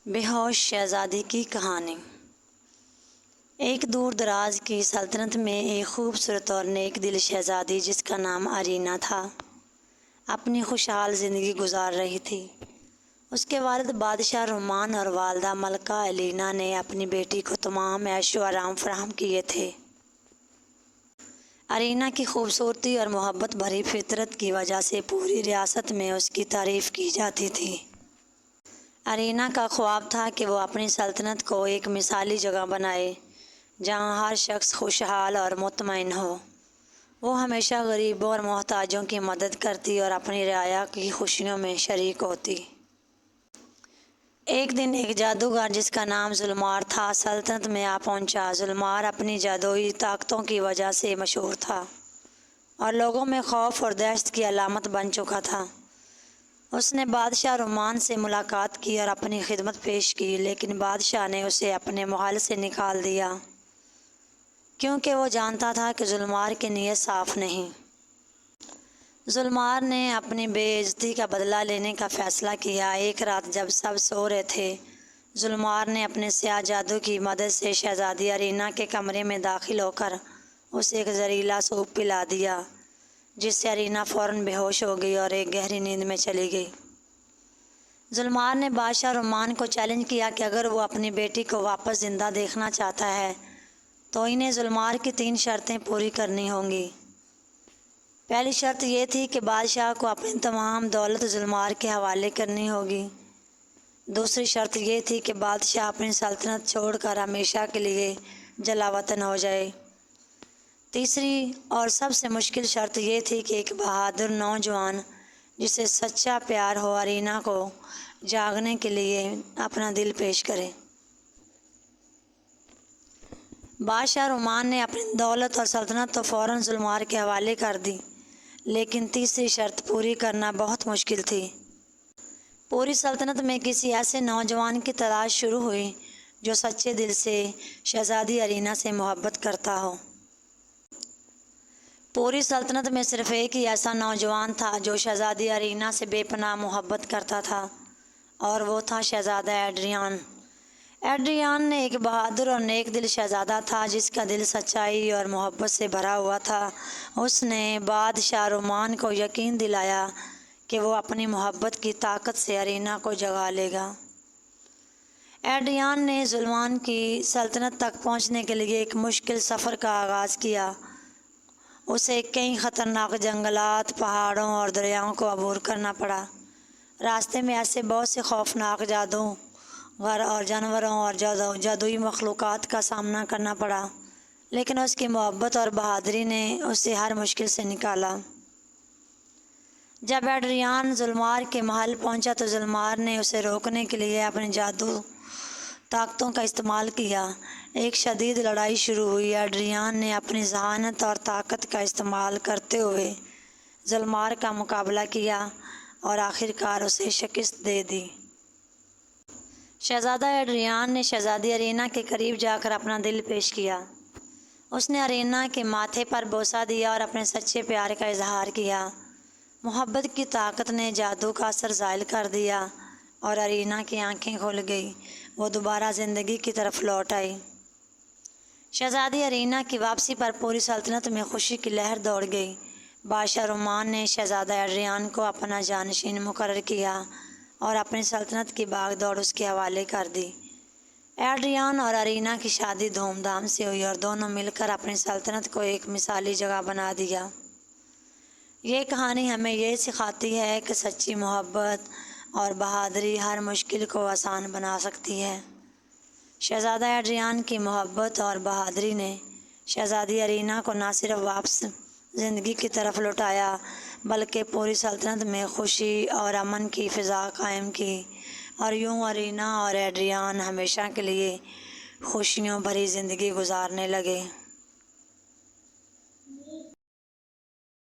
بے ہوش شہزادی کی کہانی۔ ایک دور دراز کی سلطنت میں ایک خوبصورت اور نیک دل شہزادی جس کا نام ارینا تھا اپنی خوشحال زندگی گزار رہی تھی۔ اس کے والد بادشاہ رومان اور والدہ ملکہ الینا نے اپنی بیٹی کو تمام عیش و آرام فراہم کیے تھے۔ ارینا کی خوبصورتی اور محبت بھری فطرت کی وجہ سے پوری ریاست میں اس کی تعریف کی جاتی تھی۔ ارینا کا خواب تھا کہ وہ اپنی سلطنت کو ایک مثالی جگہ بنائے جہاں ہر شخص خوشحال اور مطمئن ہو۔ وہ ہمیشہ غریبوں اور محتاجوں کی مدد کرتی اور اپنی رعایا کی خوشیوں میں شریک ہوتی۔ ایک دن ایک جادوگر جس کا نام ظلمار تھا سلطنت میں آ پہنچا۔ ظلمار اپنی جادوئی طاقتوں کی وجہ سے مشہور تھا اور لوگوں میں خوف اور دہشت کی علامت بن چکا تھا۔ اس نے بادشاہ رومان سے ملاقات کی اور اپنی خدمت پیش کی، لیکن بادشاہ نے اسے اپنے محل سے نکال دیا کیونکہ وہ جانتا تھا کہ ظلمار کی نیت صاف نہیں۔ ظلمار نے اپنی بے عزتی کا بدلہ لینے کا فیصلہ کیا۔ ایک رات جب سب سو رہے تھے، ظلمار نے اپنے سیاہ جادو کی مدد سے شہزادی ارینا کے کمرے میں داخل ہو کر اسے ایک زہریلا سوپ پلا دیا، جس سے ارینا فوراً بے ہوش ہو گئی اور ایک گہری نیند میں چلی گئی۔ ظلمار نے بادشاہ رومان کو چیلنج کیا کہ اگر وہ اپنی بیٹی کو واپس زندہ دیکھنا چاہتا ہے تو انہیں ظلمار کی 3 شرطیں پوری کرنی ہوں گی۔ پہلی شرط یہ تھی کہ بادشاہ کو اپنی تمام دولت ظلمار کے حوالے کرنی ہوگی۔ دوسری شرط یہ تھی کہ بادشاہ اپنی سلطنت چھوڑ کر ہمیشہ کے لیے جلا وطن ہو جائے۔ تیسری اور سب سے مشکل شرط یہ تھی کہ ایک بہادر نوجوان جسے سچا پیار ہو ارینا کو جاگنے کے لیے اپنا دل پیش کرے۔ بادشاہ رومان نے اپنی دولت اور سلطنت تو فوراً ظلمار کے حوالے کر دی، لیکن تیسری شرط پوری کرنا بہت مشکل تھی۔ پوری سلطنت میں کسی ایسے نوجوان کی تلاش شروع ہوئی جو سچے دل سے شہزادی ارینا سے محبت کرتا ہو۔ پوری سلطنت میں صرف ایک ہی ایسا نوجوان تھا جو شہزادی ارینا سے بے پناہ محبت کرتا تھا، اور وہ تھا شہزادہ ایڈریان۔ ایڈریان نے ایک بہادر اور نیک دل شہزادہ تھا جس کا دل سچائی اور محبت سے بھرا ہوا تھا۔ اس نے بادشاہ رومان کو یقین دلایا کہ وہ اپنی محبت کی طاقت سے ارینا کو جگا لے گا۔ ایڈریان نے ظلمان کی سلطنت تک پہنچنے کے لیے ایک مشکل سفر کا آغاز کیا۔ اسے کئی خطرناک جنگلات، پہاڑوں اور دریاؤں کو عبور کرنا پڑا۔ راستے میں ایسے بہت سے خوفناک جادوگر اور جانوروں اور جادوئی مخلوقات کا سامنا کرنا پڑا، لیکن اس کی محبت اور بہادری نے اسے ہر مشکل سے نکالا۔ جب ایڈریان ظلمار کے محل پہنچا تو ظلمار نے اسے روکنے کے لیے اپنی جادو طاقتوں کا استعمال کیا۔ ایک شدید لڑائی شروع ہوئی۔ ایڈریان نے اپنی ذہانت اور طاقت کا استعمال کرتے ہوئے ظلمار کا مقابلہ کیا اور آخرکار اسے شکست دے دی۔ شہزادہ ایڈریان نے شہزادی ارینا کے قریب جا کر اپنا دل پیش کیا۔ اس نے ارینا کے ماتھے پر بوسہ دیا اور اپنے سچے پیار کا اظہار کیا۔ محبت کی طاقت نے جادو کا اثر زائل کر دیا اور ارینا کی آنکھیں کھل گئی۔ وہ دوبارہ زندگی کی طرف لوٹ آئی۔ شہزادی ارینا کی واپسی پر پوری سلطنت میں خوشی کی لہر دوڑ گئی۔ بادشاہ رومان نے شہزادہ ایڈریان کو اپنا جانشین مقرر کیا اور اپنی سلطنت کی باغ دوڑ اس کے حوالے کر دی۔ ایڈریان اور ارینا کی شادی دھوم دھام سے ہوئی اور دونوں مل کر اپنی سلطنت کو ایک مثالی جگہ بنا دیا۔ یہ کہانی ہمیں یہ سکھاتی ہے کہ سچی محبت اور بہادری ہر مشکل کو آسان بنا سکتی ہے۔ شہزادہ ایڈریان کی محبت اور بہادری نے شہزادی ارینا کو نہ صرف واپس زندگی کی طرف لوٹایا بلکہ پوری سلطنت میں خوشی اور امن کی فضا قائم کی، اور یوں ارینا اور ایڈریان ہمیشہ کے لیے خوشیوں بھری زندگی گزارنے لگے۔